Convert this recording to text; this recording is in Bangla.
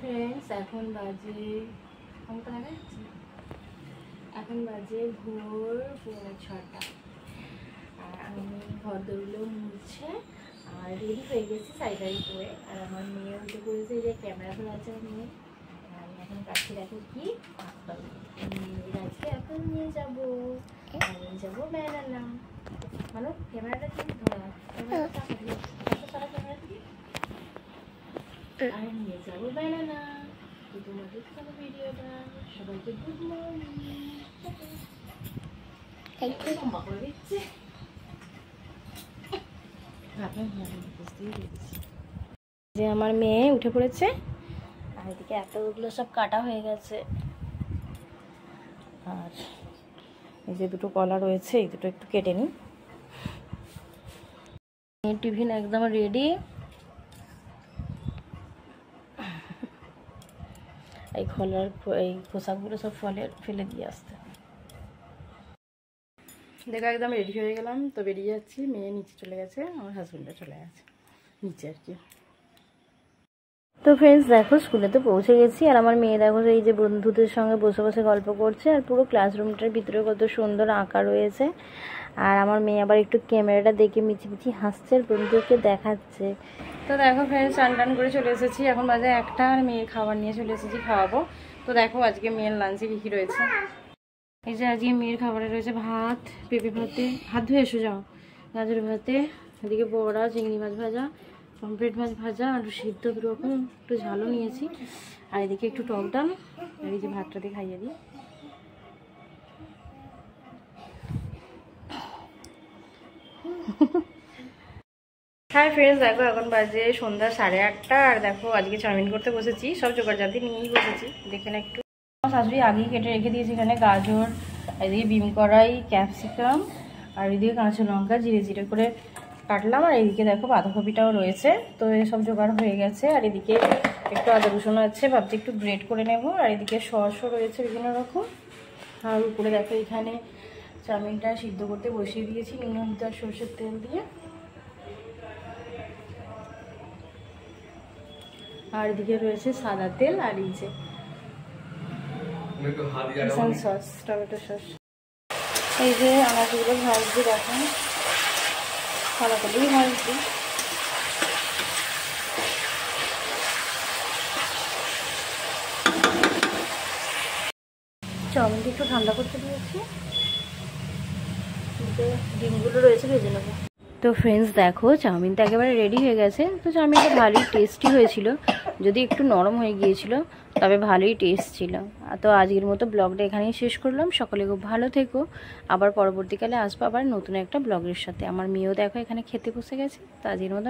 ফ্রেন্ডস, এখন বাজে ভোর 6:30 আর আমি ঘর দৌড়লেও মুছছে আর রেডি হয়ে গেছি শাড়ি পরে। আর আমার মেয়ে উঠে পড়েছে, যে ক্যামেরা ধরে আছে আমার মেয়ে। আমি এখন কাছে দেখো কি আজকে এখন নিয়ে যাবো বেড়ালাম। মানে ক্যামেরাটা কিন্তু ধরা আর নিয়ে যাবো বেড়ানা। তোমাদের কোনো ভিডিওটা সবাইকে গুড মর্নিং লম্বা করে দিচ্ছে। যে আমার মেয়ে উঠে পড়েছে আর এদিকে এতগুলো সব কাটা হয়ে গেছে। আর এই যে দুটো কলা রয়েছে, এই দুটো একটু কেটে নিই। টিফিন একদম রেডি। এই খোলার এই খোসাগুলো সব ফেলে দিয়ে আসতে। দেখো একদম রেডি হয়ে গেলাম, তো বেরিয়ে যাচ্ছি। মেয়ে নিচে চলে গেছে, আমার হাজব্যান্ডও চলে গেছে নিচে আর কি। তো ফ্রেন্ডস দেখো স্কুলে তো পৌঁছে গেছি। আর আমার মেয়ে দেখো এই যে বন্ধুদের সঙ্গে বসে বসে গল্প করছে। আর পুরো ক্লাসরুমটার ভিতরে কত সুন্দর আঁকা রয়েছে। আর আমার মেয়ে আবার একটু ক্যামেরাটা দেখে মিছিমিছি হাসছে আর বন্ধুকে দেখাচ্ছে। তো দেখো ফ্রেন্ডস টান করে চলে এসেছি, এখন বাজে 1টা। আর মেয়ের খাবার নিয়ে চলে এসেছি, খাওয়াবো। তো দেখো আজকে মেয়ের লাঞ্চে কী রয়েছে। এই যে আজকে মেয়ের খাবারে রয়েছে ভাত, পেঁপে ভাতে, হাত ধুয়ে এসো যাও, গাজর ভাতে, এদিকে বড়া, চিংড়ি মাছ ভাজা, পমফ্রেট মাছ ভাজা, আলু সিদ্ধ দুরকম, একটু ঝালও নিয়েছি। আর এদিকে একটু টক ডাল। আর এই যে ভাতটা দিয়ে খাইয়ে দিই। হ্যাঁ ফ্রেন্ডস দেখো এখন বাজে সন্ধ্যা 8:30। আর দেখো আজকে চাউমিন করতে বসেছি, সব জোগাড়জাতি নিয়েই বসেছি। দেখে না একটু আমার শাশুড়ি আগেই কেটে রেখে দিয়েছি এখানে গাজর, এদিকে বিম কড়াই, ক্যাপসিকাম, আর এদিকে কাঁচা লঙ্কা জিরে জিরে করে কাটলাম। আর এদিকে দেখো বাঁধাকপিটাও রয়েছে। তো এসব জোগাড় হয়ে গেছে। আর এদিকে একটু আদা রসুন আছে, ভাবছি একটু গ্রেট করে নেব। আর এদিকে সসও রয়েছে বিভিন্ন রকম। আর উপরে দেখো এখানে চাউমিনটা সিদ্ধ করতে বসিয়ে দিয়েছি নুন হলুদ আর সরষের তেল দিয়ে। আর এদিকে রয়েছে সাদা তেল আর এই যে সস, টমেটো সস। এই যে আনাজগুলো ভাজছি, দেখো ভালো করেই ভাজছি। চাউমিনটা একটু ঠান্ডা করতে দিয়েছি, ডিমগুলো রয়েছে ভেজে নেবো। তো ফ্রেন্ডস দেখো চাউমিনটা একেবারে রেডি হয়ে গেছে। তো চাউমিনটা ভালোই টেস্টি হয়েছিল, যদি একটু নরম হয়ে গিয়েছিল, তবে ভালোই টেস্ট ছিল। তো আজকের মতো ব্লগটা এখানেই শেষ করলাম। সকলে খুব ভালো থেকো, আবার পরবর্তীকালে আসবো আবার নতুন একটা ব্লগের সাথে। আমার মেয়েও দেখো এখানে খেতে বসে গেছে। তো আজকের মতো